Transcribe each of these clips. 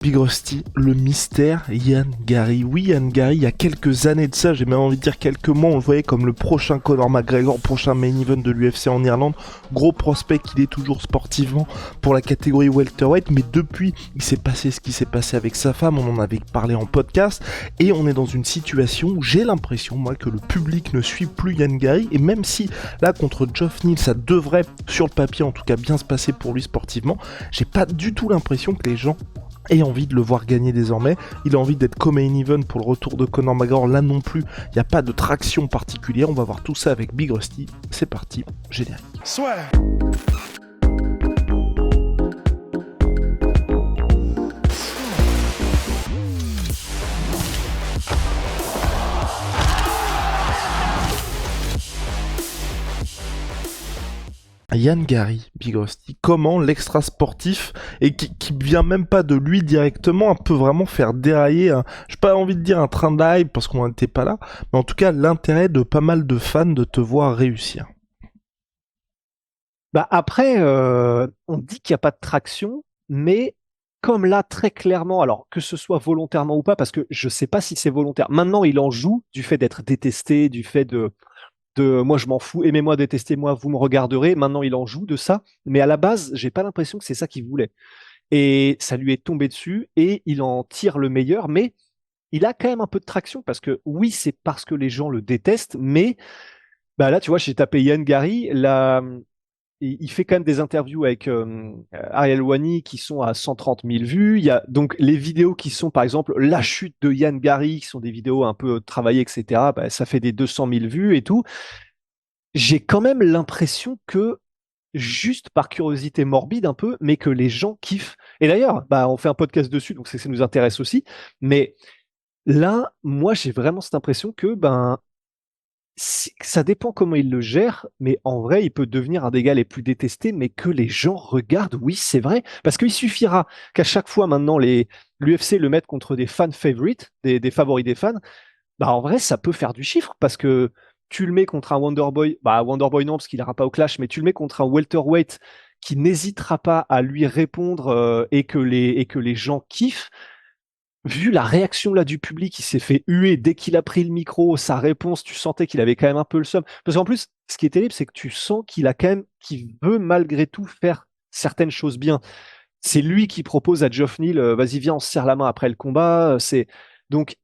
Big Rusty, le mystère Ian Gary. Oui, Ian Gary, il y a quelques années de ça, j'ai même envie de dire quelques mois, on le voyait comme le prochain Conor McGregor, prochain main event de l'UFC en Irlande. Gros prospect qu'il est toujours sportivement pour la catégorie welterweight, mais depuis, il s'est passé ce qui s'est passé avec sa femme, on en avait parlé en podcast, et on est dans une situation où j'ai l'impression, moi, que le public ne suit plus Ian Gary, et même si, là, contre Geoff Neal, ça devrait, sur le papier en tout cas, bien se passer pour lui sportivement, j'ai pas du tout l'impression que les gens et envie de le voir gagner désormais. Il a envie d'être co-main event pour le retour de Conor McGregor. Là non plus, il n'y a pas de traction particulière. On va voir tout ça avec Big Rusty. C'est parti, générique. Soit. Ian Gary, Big Rusty, comment l'extra sportif, et qui vient même pas de lui directement, peut vraiment faire dérailler, j'ai pas envie de dire un train de hype parce qu'on n'était pas là, mais en tout cas l'intérêt de pas mal de fans de te voir réussir. Bah après, on dit qu'il n'y a pas de traction, mais comme là, très clairement, alors que ce soit volontairement ou pas, parce que je sais pas si c'est volontaire. Maintenant, il en joue du fait d'être détesté, du fait de moi je m'en fous, aimez-moi, détestez-moi, vous me regarderez. Maintenant, il en joue de ça, mais à la base, j'ai pas l'impression que c'est ça qu'il voulait. Et ça lui est tombé dessus et il en tire le meilleur, mais il a quand même un peu de traction parce que oui, c'est parce que les gens le détestent, mais bah là, tu vois, j'ai tapé Ian Gary, là, il fait quand même des interviews avec Ariel Wani qui sont à 130 000 vues. Il y a donc les vidéos qui sont, par exemple, la chute de Ian Gary, qui sont des vidéos un peu travaillées, etc. Bah, ça fait des 200 000 vues et tout. J'ai quand même l'impression que, juste par curiosité morbide un peu, mais que les gens kiffent. Et d'ailleurs, bah, on fait un podcast dessus, donc ça nous intéresse aussi. Mais là, moi, j'ai vraiment cette impression que ben, ça dépend comment il le gère, mais en vrai, il peut devenir un des gars les plus détestés, mais que les gens regardent, oui, c'est vrai. Parce qu'il suffira qu'à chaque fois maintenant, l'UFC le mette contre des fan favorites, des favoris des fans, bah en vrai, ça peut faire du chiffre, parce que tu le mets contre un Wonderboy, bah Wonderboy non, parce qu'il n'ira pas au clash, mais tu le mets contre un welterweight qui n'hésitera pas à lui répondre et que les gens kiffent. Vu la réaction là du public, il s'est fait huer dès qu'il a pris le micro, sa réponse, tu sentais qu'il avait quand même un peu le seum. Parce qu'en plus, ce qui est terrible, c'est que tu sens qu'il a quand même, qu'il veut malgré tout faire certaines choses bien. C'est lui qui propose à Geoff Neal, vas-y viens, on se serre la main après le combat. C'est donc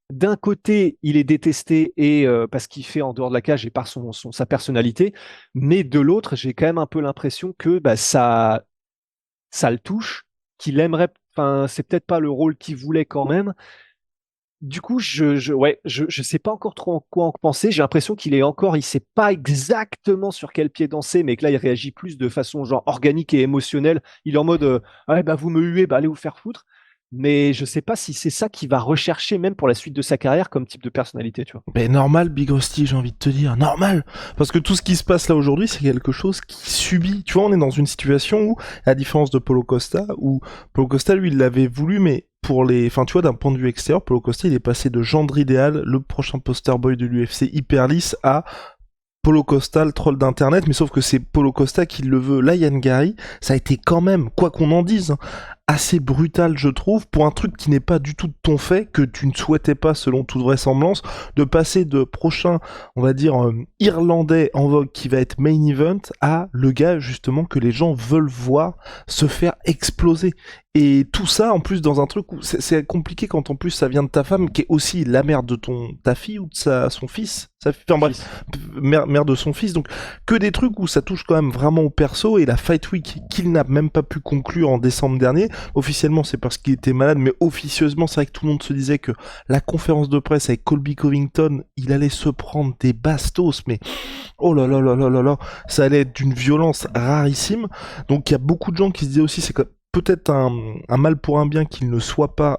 d'un côté, il est détesté et parce qu'il fait en dehors de la cage et par sa personnalité, mais de l'autre, j'ai quand même un peu l'impression que bah, ça le touche, qu'il aimerait. Enfin, c'est peut-être pas le rôle qu'il voulait quand même. Du coup, je sais pas encore trop en quoi en penser. J'ai l'impression qu'il est encore, il sait pas exactement sur quel pied danser, mais que là, il réagit plus de façon genre organique et émotionnelle. Il est en mode, ah ouais, bah vous me huez, bah allez vous faire foutre. Mais je sais pas si c'est ça qu'il va rechercher même pour la suite de sa carrière comme type de personnalité, tu vois. Ben normal, Big Rusty, j'ai envie de te dire, normal. Parce que tout ce qui se passe là aujourd'hui, c'est quelque chose qui subit. Tu vois, on est dans une situation où, à la différence de Paulo Costa, où Paulo Costa, lui, il l'avait voulu, mais pour les... Enfin, tu vois, d'un point de vue extérieur, Paulo Costa, il est passé de gendre idéal, le prochain poster boy de l'UFC hyper lisse, à Paulo Costa, le troll d'internet, mais sauf que c'est Paulo Costa qui le veut. Là, Ian Gary, ça a été quand même, quoi qu'on en dise, hein, assez brutal, je trouve, pour un truc qui n'est pas du tout de ton fait, que tu ne souhaitais pas, selon toute vraisemblance, de passer de prochain, on va dire, Irlandais en vogue qui va être main event à le gars, justement, que les gens veulent voir se faire exploser. Et tout ça, en plus, dans un truc où c'est compliqué quand en plus ça vient de ta femme, qui est aussi la mère de ta fille ou de son fils. Enfin bref, mère de son fils. Donc, que des trucs où ça touche quand même vraiment au perso, et la Fight Week qu'il n'a même pas pu conclure en décembre dernier. Officiellement, c'est parce qu'il était malade, mais officieusement, c'est vrai que tout le monde se disait que la conférence de presse avec Colby Covington, il allait se prendre des bastos, mais oh là là là là là là, ça allait être d'une violence rarissime. Donc, il y a beaucoup de gens qui se disaient aussi, c'est que peut-être un mal pour un bien qu'il ne soit pas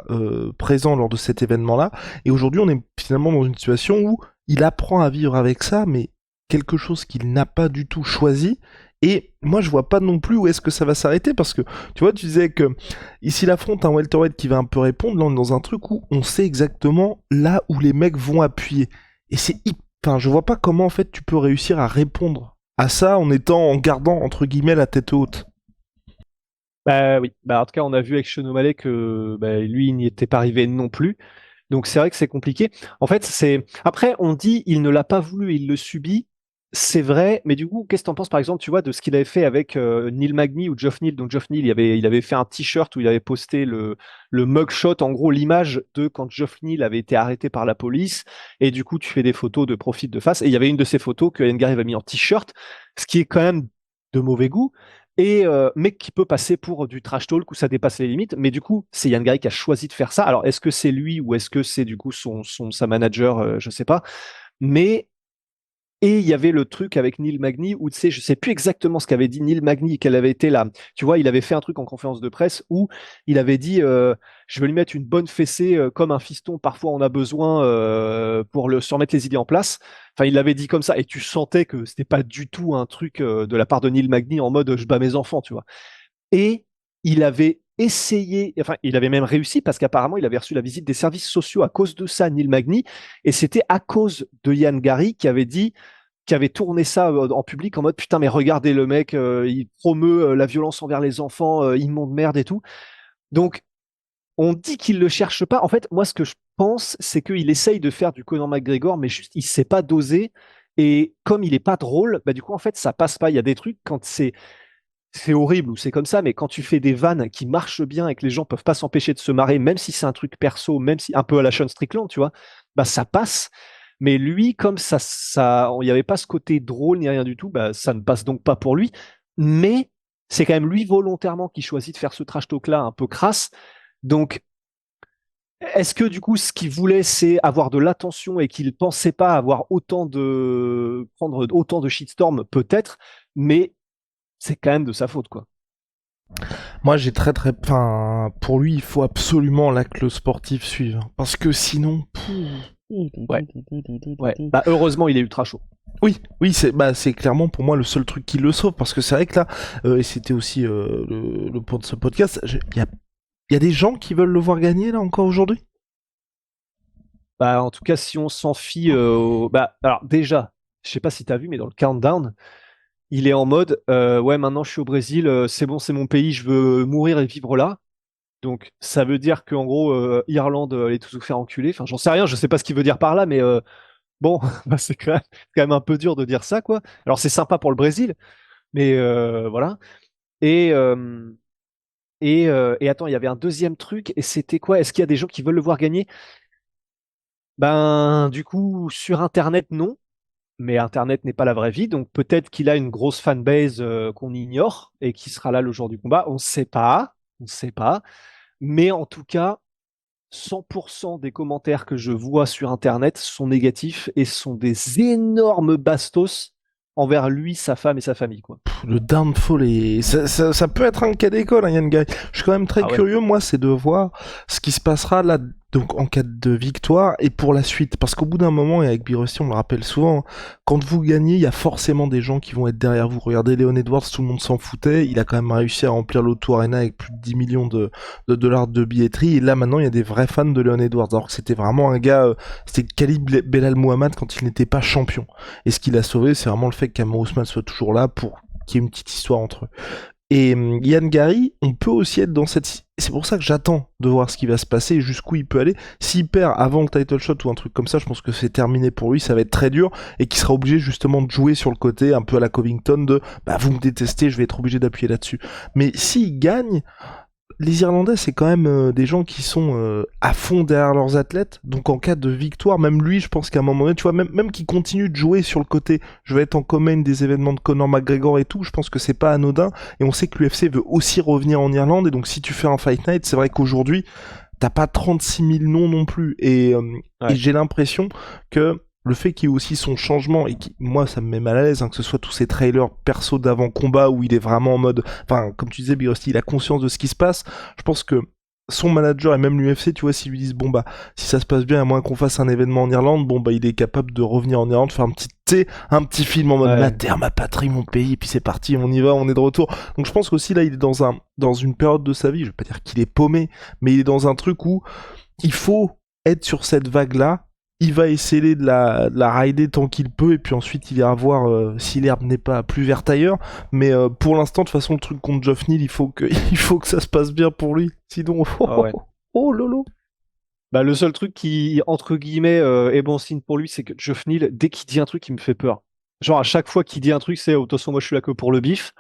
présent lors de cet événement-là. Et aujourd'hui, on est finalement dans une situation où il apprend à vivre avec ça, mais quelque chose qu'il n'a pas du tout choisi. Et moi, je vois pas non plus où est-ce que ça va s'arrêter, parce que, tu vois, tu disais que ici, il affronte un welterweight qui va un peu répondre, là, on est dans un truc où on sait exactement là où les mecs vont appuyer. Et enfin, je vois pas comment, en fait, tu peux réussir à répondre à ça en gardant, entre guillemets, la tête haute. Bah oui, bah en tout cas on a vu avec Sean O'Malley que bah, lui il n'y était pas arrivé non plus. Donc c'est vrai que c'est compliqué. En fait, c'est après on dit il ne l'a pas voulu, il le subit. C'est vrai, mais du coup, qu'est-ce que t'en penses par exemple, tu vois, de ce qu'il avait fait avec Neil Magny ou Geoff Neal. Donc Geoff Neal, il avait fait un t-shirt où il avait posté le mugshot, en gros l'image de quand Geoff Neal avait été arrêté par la police. Et du coup, tu fais des photos de profil de face. Et il y avait une de ces photos que Ian Gary avait mis en t-shirt, ce qui est quand même de mauvais goût. Et mais qui peut passer pour du trash talk où ça dépasse les limites. Mais du coup, c'est Yann Gary qui a choisi de faire ça. Alors, est-ce que c'est lui ou est-ce que c'est du coup sa manager, je sais pas. Mais et il y avait le truc avec Neil Magny où tu sais, je sais plus exactement ce qu'avait dit Neil Magny, quelle avait été là. Tu vois, il avait fait un truc en conférence de presse où il avait dit je vais lui mettre une bonne fessée comme un fiston. Parfois, on a besoin pour le se remettre les idées en place. Enfin, il l'avait dit comme ça et tu sentais que c'était pas du tout un truc de la part de Neil Magny en mode je bats mes enfants, tu vois. Et il avait essayé, enfin, il avait même réussi parce qu'apparemment, il avait reçu la visite des services sociaux à cause de ça, Neil Magny. Et c'était à cause de Yann Gary qui avait dit, qui avait tourné ça en public en mode putain, mais regardez le mec, il promeut la violence envers les enfants, immonde merde et tout. Donc, on dit qu'il le cherche pas. En fait, moi, ce que je pense, c'est qu'il essaye de faire du Conor McGregor, mais juste, il sait pas doser. Et comme il est pas drôle, bah, du coup, en fait, ça passe pas. Il y a des trucs quand c'est horrible ou c'est comme ça, mais quand tu fais des vannes qui marchent bien et que les gens peuvent pas s'empêcher de se marrer, même si c'est un truc perso, même si un peu à la Sean Strickland, tu vois, bah ça passe. Mais lui, comme il n'y avait pas ce côté drôle ni rien du tout, bah ça ne passe donc pas pour lui. Mais c'est quand même lui volontairement qui choisit de faire ce trash talk là un peu crasse. Donc, est-ce que du coup, ce qu'il voulait, c'est avoir de l'attention et qu'il pensait pas avoir prendre autant de shitstorm, peut-être, mais c'est quand même de sa faute, quoi. Moi, j'ai enfin, pour lui, il faut absolument là que le sportif suive, hein. Parce que sinon, Ouais. Ouais. Bah, heureusement, il est ultra chaud. oui, oui, c'est clairement pour moi le seul truc qui le sauve, parce que c'est vrai que là, et c'était aussi le point de ce podcast, il y a des gens qui veulent le voir gagner là encore aujourd'hui. Bah, en tout cas, si on s'en fie bah, alors déjà, je sais pas si tu as vu, mais dans le countdown, il est en mode ouais, maintenant je suis au Brésil, c'est bon, c'est mon pays, je veux mourir et vivre là. Donc, ça veut dire qu'en gros, Irlande, allez tous vous faire enculer. Enfin, j'en sais rien, je sais pas ce qu'il veut dire par là, mais bon, bah, c'est quand même un peu dur de dire ça, quoi. Alors, c'est sympa pour le Brésil, mais voilà. Et, euh, et attends, il y avait un deuxième truc, et c'était quoi? Est-ce qu'il y a des gens qui veulent le voir gagner? Ben, du coup, sur Internet, non. Mais Internet n'est pas la vraie vie, donc peut-être qu'il a une grosse fanbase qu'on ignore et qui sera là le jour du combat. On ne sait pas, on ne sait pas. Mais en tout cas, 100% des commentaires que je vois sur Internet sont négatifs et sont des énormes bastos envers lui, sa femme et sa famille, quoi. Le downfall ça peut être un cas d'école, hein, Yann Guy. Je suis quand même très Ah ouais. curieux, moi, c'est de voir ce qui se passera là, donc en cas de victoire et pour la suite. Parce qu'au bout d'un moment, et avec Birosti, on le rappelle souvent, hein, quand vous gagnez, il y a forcément des gens qui vont être derrière vous. Regardez Leon Edwards, tout le monde s'en foutait. Il a quand même réussi à remplir l'O2 Arena avec plus de 10 millions de dollars de billetterie. Et là, maintenant, il y a des vrais fans de Leon Edwards. Alors que c'était vraiment un gars, c'était calibre Belal Muhammad quand il n'était pas champion. Et ce qu'il a sauvé, c'est vraiment le fait que Kamaru Usman soit toujours là pour qu'il y ait une petite histoire entre eux. Et Yann Gary, on peut aussi être dans cette... C'est pour ça que j'attends de voir ce qui va se passer et jusqu'où il peut aller. S'il perd avant le title shot ou un truc comme ça, je pense que c'est terminé pour lui, ça va être très dur et qu'il sera obligé justement de jouer sur le côté un peu à la Covington de bah vous me détestez, je vais être obligé d'appuyer là-dessus. Mais s'il gagne, les Irlandais, c'est quand même des gens qui sont à fond derrière leurs athlètes. Donc en cas de victoire, même lui, je pense qu'à un moment donné, tu vois, même qu'il continue de jouer sur le côté, je vais être en commun des événements de Conor McGregor et tout, je pense que c'est pas anodin. Et on sait que l'UFC veut aussi revenir en Irlande. Et donc si tu fais un Fight Night, c'est vrai qu'aujourd'hui, t'as pas 36 000 noms non plus. Et Ouais. j'ai l'impression que le fait qu'il y ait aussi son changement, et qui, moi, ça me met mal à l'aise, hein, que ce soit tous ces trailers perso d'avant-combat où il est vraiment en mode, enfin, comme tu disais, Big Rusty, il a conscience de ce qui se passe. Je pense que son manager et même l'UFC, tu vois, s'ils lui disent, bon, bah, si ça se passe bien, à moins qu'on fasse un événement en Irlande, bon, bah, il est capable de revenir en Irlande, faire un petit film en mode, ma Ouais. terre, ma patrie, mon pays, et puis c'est parti, on y va, on est de retour. Donc je pense qu'aussi, là, il est dans une période de sa vie, je vais pas dire qu'il est paumé, mais il est dans un truc où il faut être sur cette vague-là, il va essayer de la rider tant qu'il peut, et puis ensuite il ira voir si l'herbe n'est pas plus verte ailleurs. Mais pour l'instant, de toute façon, le truc contre Geoff Neal, il faut que, il faut que ça se passe bien pour lui. Sinon, Ah ouais. oh lolo. Bah, le seul truc qui, entre guillemets, est bon signe pour lui, c'est que Geoff Neal, dès qu'il dit un truc, il me fait peur. Genre, à chaque fois qu'il dit un truc, c'est, oh, de toute façon, moi, je suis là que pour le bif.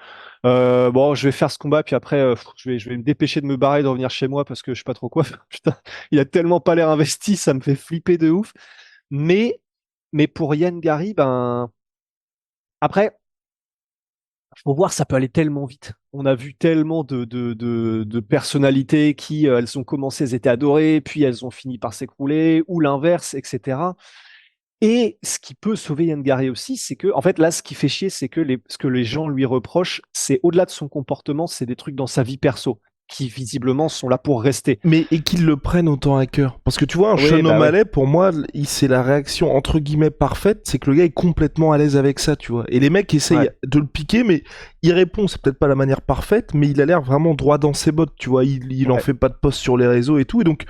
Bon, je vais faire ce combat, puis après, je vais me dépêcher de me barrer, de revenir chez moi parce que je sais pas trop quoi faire. Putain, il a tellement pas l'air investi, ça me fait flipper de ouf. Mais, mais pour Yann Gary, ben, après, faut voir, ça peut aller tellement vite. On a vu tellement de personnalités qui, elles ont commencé, elles étaient adorées, puis elles ont fini par s'écrouler, ou l'inverse, etc. Et ce qui peut sauver Yann Gary aussi, c'est que, en fait, là, ce qui fait chier, c'est que ce que les gens lui reprochent, c'est au-delà de son comportement, c'est des trucs dans sa vie perso, qui visiblement sont là pour rester. Mais et qu'ils le prennent autant à cœur. Parce que tu vois, un Oui, Sean bah ouais. O'Malley, pour moi, c'est la réaction entre guillemets parfaite, c'est que le gars est complètement à l'aise avec ça, tu vois. Et les mecs essayent Ouais. de le piquer, mais il répond, c'est peut-être pas la manière parfaite, mais il a l'air vraiment droit dans ses bottes, tu vois. Il en Ouais. fait pas de post sur les réseaux et tout. Et donc,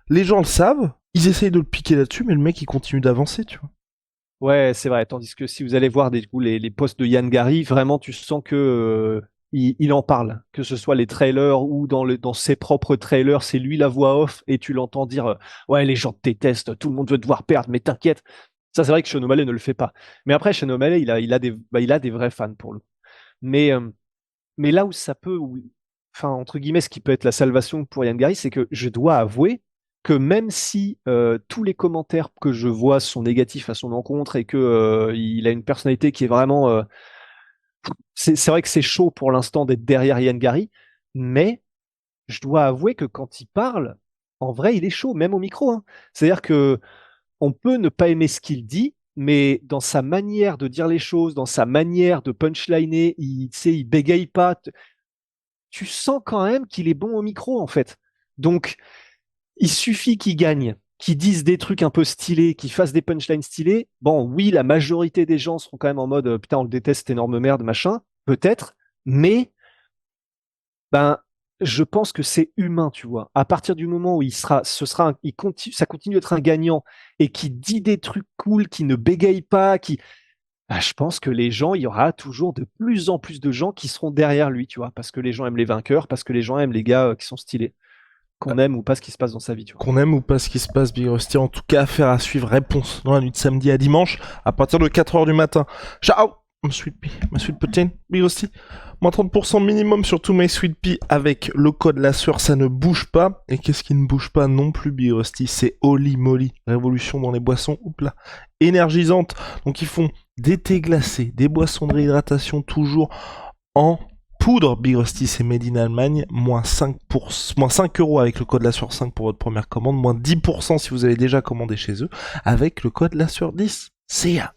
les gens le savent, ils essayent de le piquer là-dessus, mais le mec, il continue d'avancer, tu vois. Ouais, c'est vrai. Tandis que si vous allez voir du coup, les posts de Yann Gary, vraiment, tu sens que il en parle, que ce soit les trailers ou dans ses propres trailers, c'est lui la voix off et tu l'entends dire ouais, les gens te détestent, tout le monde veut te voir perdre, mais t'inquiète. Ça, c'est vrai que Sean O'Malley ne le fait pas. Mais après, Sean O'Malley, il a des vrais fans pour le coup. Mais, euh, mais là où ça peut, enfin, entre guillemets, ce qui peut être la salvation pour Yann Gary, c'est que je dois avouer que même si tous les commentaires que je vois sont négatifs à son encontre et que il a une personnalité qui est vraiment, c'est vrai que c'est chaud pour l'instant d'être derrière Yann Gary, mais je dois avouer que quand il parle, en vrai, il est chaud, même au micro, hein. C'est-à-dire que on peut ne pas aimer ce qu'il dit, mais dans sa manière de dire les choses, dans sa manière de punchliner, tu sais, il bégaye pas. Tu sens quand même qu'il est bon au micro, en fait. Donc, il suffit qu'il gagne, qu'il dise des trucs un peu stylés, qu'il fasse des punchlines stylés. Bon, oui, la majorité des gens seront quand même en mode putain, on le déteste, cette énorme merde, machin, peut-être, mais ben, je pense que c'est humain, tu vois. À partir du moment où ça continue d'être un gagnant et qui dit des trucs cool, qui ne bégaye pas, bah, je pense que les gens, il y aura toujours de plus en plus de gens qui seront derrière lui, tu vois, parce que les gens aiment les vainqueurs, parce que les gens aiment les gars qui sont stylés, qu'on aime ou pas ce qui se passe dans sa vie, tu vois. Qu'on aime ou pas ce qui se passe, Big Rusty. En tout cas, affaire à suivre. Réponse dans la nuit de samedi à dimanche, à partir de 4h du matin. Ciao, my sweet pea, my sweet protein, Big Rusty. Moins 30% minimum sur tout my sweet pea avec le code la sueur, ça ne bouge pas. Et qu'est-ce qui ne bouge pas non plus, Big Rusty? C'est Holy Moly. Révolution dans les boissons, oups là, énergisantes. Donc ils font des thés glacés, des boissons de réhydratation toujours en poudre. Big Rusty, c'est made in Allemagne, moins 5 € avec le code la sueur 5 pour votre première commande, moins 10% si vous avez déjà commandé chez eux avec le code la sueur 10. See ya.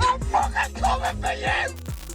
I'm fucking coming for you!